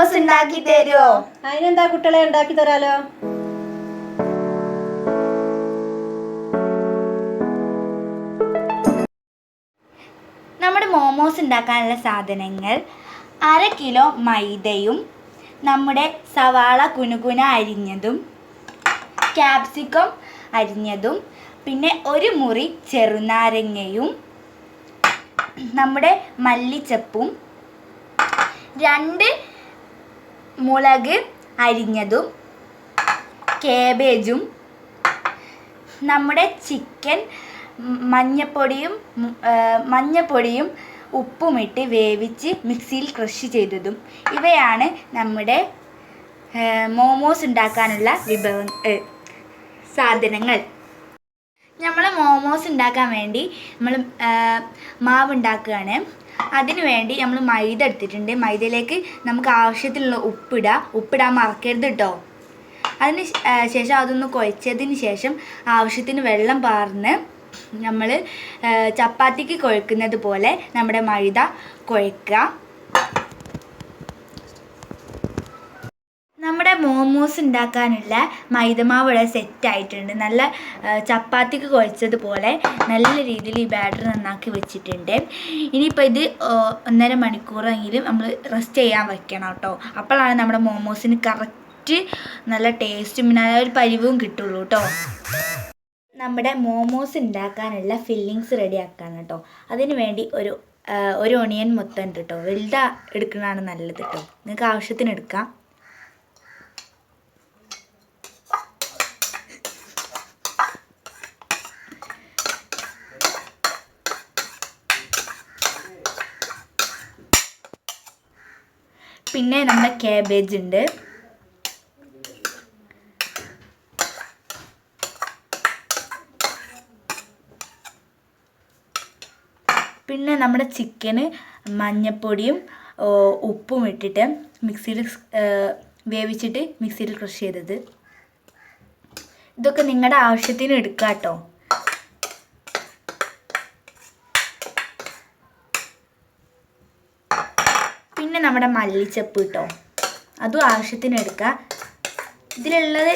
മോമോസ് ഉണ്ടാക്കി തരുമോ? അതിനെന്താ കുട്ടികളെ ഉണ്ടാക്കി തരാലോ. നമ്മുടെ മോമോസ് ഉണ്ടാക്കാനുള്ള സാധനങ്ങൾ: 1/2 കിലോ മൈദയും, നമ്മുടെ സവാള കുനുകുന അരിഞ്ഞതും, ക്യാപ്സിക്കം അരിഞ്ഞതും, പിന്നെ 1 മുറി ചെറുനാരങ്ങയും, നമ്മുടെ മല്ലിച്ചപ്പും, 2 മുളക് അരിഞ്ഞതും, കേബേജും, നമ്മുടെ ചിക്കൻ മഞ്ഞപ്പൊടിയും ഉപ്പുമിട്ട് വേവിച്ച് മിക്സിയിൽ ക്രഷ് ചെയ്തതും. ഇവയാണ് നമ്മുടെ മോമോസ് ഉണ്ടാക്കാനുള്ള സാധനങ്ങൾ. നമ്മൾ മോമോസ് ഉണ്ടാക്കാൻ വേണ്ടി നമ്മൾ മാവ് ഉണ്ടാക്കുകയാണ്. അതിനു വേണ്ടി നമ്മൾ മൈദ എടുത്തിട്ടുണ്ട്. മൈദയിലേക്ക് നമുക്ക് ആവശ്യത്തിനുള്ള ഉപ്പിടാൻ മറക്കരുത് കേട്ടോ. അതിന് ശേഷം അതൊന്ന് കുഴച്ചതിന് ശേഷം ആവശ്യത്തിന് വെള്ളം പാർന്ന് നമ്മൾ ചപ്പാത്തിക്ക് കുഴക്കുന്നത് പോലെ നമ്മുടെ മൈദ കുഴക്കുക. നമ്മുടെ മോമോസ് ഉണ്ടാക്കാനുള്ള മൈദമാവ് ഇവിടെ സെറ്റായിട്ടുണ്ട്. നല്ല ചപ്പാത്തിക്ക് കുഴച്ചതുപോലെ നല്ല രീതിയിൽ ഈ ബാറ്റർ നന്നാക്കി വെച്ചിട്ടുണ്ട്. ഇനിയിപ്പോൾ ഇത് 1.5 മണിക്കൂറെങ്കിലും നമ്മൾ റെസ്റ്റ് ചെയ്യാൻ വെക്കണം കേട്ടോ. അപ്പോഴാണ് നമ്മുടെ മോമോസിന് കറക്റ്റ് നല്ല ടേസ്റ്റും പിന്നെ ഒരു പരിവും കിട്ടുള്ളൂ കേട്ടോ. നമ്മുടെ മോമോസ് ഉണ്ടാക്കാനുള്ള ഫില്ലിങ്സ് റെഡിയാക്കാൻ കേട്ടോ. അതിന് വേണ്ടി ഒരു ഒണിയൻ മൊത്തം ഉണ്ട് കേട്ടോ. വലുതാ എടുക്കുന്നതാണ് നല്ലത് കേട്ടോ. നിങ്ങൾക്ക് ആവശ്യത്തിന് എടുക്കാം. പിന്നെ നമ്മുടെ കാബേജ് ഉണ്ട്. പിന്നെ നമ്മുടെ ചിക്കന് മഞ്ഞൾപ്പൊടിയും ഉപ്പും ഇട്ടിട്ട് മിക്സിയിൽ വേവിച്ചിട്ട് മിക്സിയിൽ ക്രഷ് ചെയ്തത്. ഇതൊക്കെ നിങ്ങളുടെ ആവശ്യത്തിന് എടുക്കാം കേട്ടോ. പിന്നെ നമ്മുടെ മല്ലിച്ചപ്പ് കേട്ടോ, അതും ആവശ്യത്തിന് എടുക്കുക. ഇതിലുള്ളത്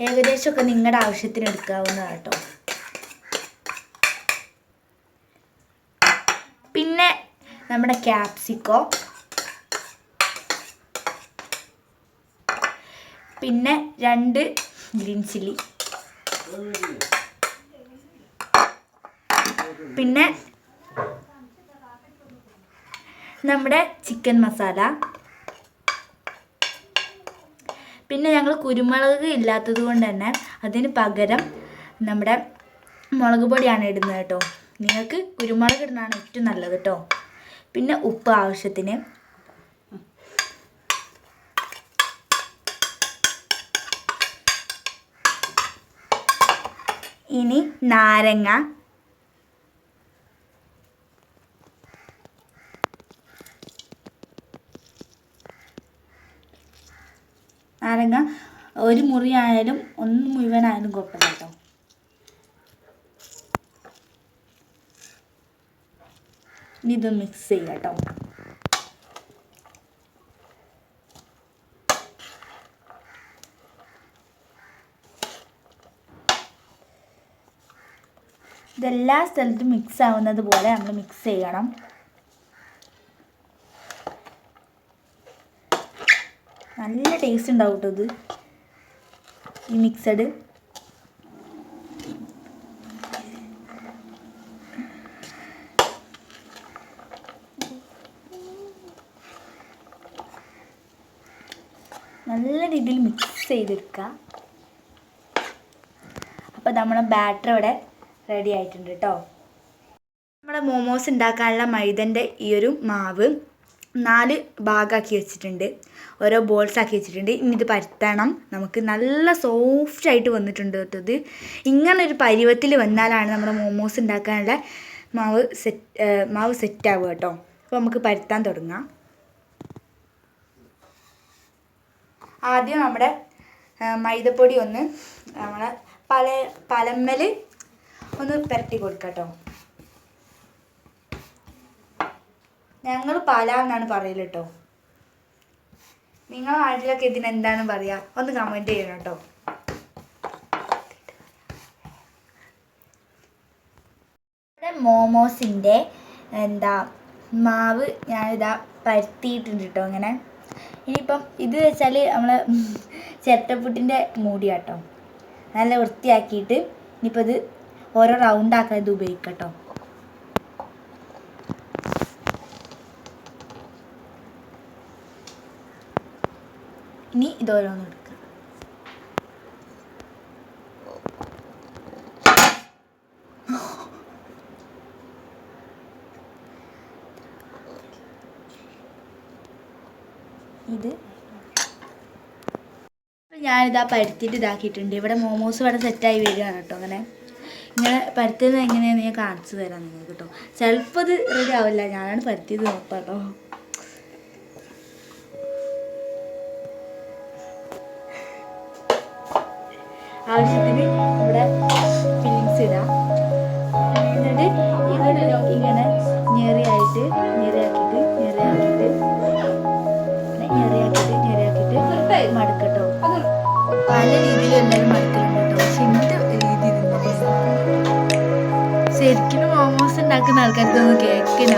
ഏകദേശമൊക്കെ നിങ്ങളുടെ ആവശ്യത്തിന് എടുക്കാവുന്നതാണ് കേട്ടോ. പിന്നെ നമ്മുടെ ക്യാപ്സിക്കോ, പിന്നെ 2 ഗ്രീൻ ചില്ലി, പിന്നെ നമ്മുടെ ചിക്കൻ മസാല. പിന്നെ ഞങ്ങൾ കുരുമുളക് ഇല്ലാത്തത് കൊണ്ട് തന്നെ അതിന് പകരം നമ്മുടെ മുളക് പൊടിയാണ് ഇടുന്നത് കേട്ടോ. നിങ്ങൾക്ക് കുരുമുളക് ഇടുന്നതാണ് ഏറ്റവും നല്ലത് കേട്ടോ. പിന്നെ ഉപ്പ് ആവശ്യത്തിന്. ഇനി നാരങ്ങ, ഒരു മുറി ആയാലും 1 മുഴുവനായാലും കുഴപ്പമില്ല കേട്ടോ. ഇത് മിക്സ് ചെയ്യാം കേട്ടോ. ഇതെല്ലാ സ്ഥലത്തും മിക്സ് ആവുന്നത് പോലെ നമ്മൾ മിക്സ് ചെയ്യണം. നല്ല ടേസ്റ്റ് ഉണ്ടാവും കേട്ടോ ഇത്, ഈ മിക്സഡ്. നല്ല രീതിയിൽ മിക്സ് ചെയ്തെടുക്കുക. അപ്പോൾ നമ്മുടെ ബാറ്റർ ഇവിടെ റെഡി ആയിട്ടുണ്ട് കേട്ടോ. നമ്മുടെ മോമോസ് ഉണ്ടാക്കാനുള്ള മൈദൻ്റെ ഈ ഒരു മാവ് 4 ഭാഗമാക്കി വെച്ചിട്ടുണ്ട്. ഓരോ ബോൾസ് ആക്കി വെച്ചിട്ടുണ്ട്. ഇനി ഇത് പരത്തണം. നമുക്ക് നല്ല സോഫ്റ്റായിട്ട് വന്നിട്ടുണ്ട് കേട്ടോ. ഇത് ഇങ്ങനൊരു പരുവത്തിൽ വന്നാലാണ് നമ്മുടെ മോമോസ് ഉണ്ടാക്കാനുള്ള മാവ് സെറ്റാവുക കേട്ടോ. അപ്പോൾ നമുക്ക് പരത്താൻ തുടങ്ങാം. ആദ്യം നമ്മുടെ മൈദപ്പൊടി ഒന്ന് നമ്മളെ പലമ്മൽ ഒന്ന് പുരട്ടി കൊടുക്കാം കേട്ടോ. ഞങ്ങൾ പാല എന്നാണ് പറയൽ കേട്ടോ. നിങ്ങളുടെ നാട്ടിലൊക്കെ ഇതിന് എന്താണ് പറയുക ഒന്ന് കമൻറ്റ് ചെയ്യണം കേട്ടോ. ഇവിടെ മോമോസിൻ്റെ മാവ് ഞാനിതാ പരത്തിയിട്ടുണ്ട് കേട്ടോ. ഇങ്ങനെ ഇനിയിപ്പം ഇത് വെച്ചാൽ നമ്മൾ ചിരട്ടപ്പുട്ടിൻ്റെ മൂടിയാട്ടോ. നല്ല വൃത്തിയാക്കിയിട്ട് ഇനിയിപ്പോൾ ഇത് ഓരോ റൗണ്ടാക്കാൻ ഇത് ഉപയോഗിക്കാം കേട്ടോ. ഇനി ഇതോരോന്ന് എടുക്കാം. ഇത് ഞാനിതാ പരുത്തിയിട്ട് ഇതാക്കിയിട്ടുണ്ട്. ഇവിടെ മോമോസ് ഇവിടെ സെറ്റായി വരികയാണ് കേട്ടോ. ഇങ്ങനെ പരുത്തുന്നത് എങ്ങനെയാണെന്ന് ഞാൻ കാണിച്ചു തരാം നിങ്ങൾക്ക് കേട്ടോ. ചിലപ്പോൾ ഇത് റെഡി ആവില്ല, ഞാനാണ് പരുത്തിയത് നോക്കാം കേട്ടോ. ആവശ്യത്തിന് ഇവിടെ ഫില്ലിങ്സ് ഇടാം. എന്നിട്ട് ഇങ്ങനെ ഞെറിയാക്കിയിട്ട് മടുക്കട്ടോ. പല രീതിയിൽ എല്ലാവരും മടുക്കലുണ്ട് കേട്ടോ. പക്ഷെ എൻ്റെ രീതി ശരിക്കും മോമോസ് ഉണ്ടാക്കുന്ന ആൾക്കാർക്ക് ഒന്ന് കേൾക്കില്ല.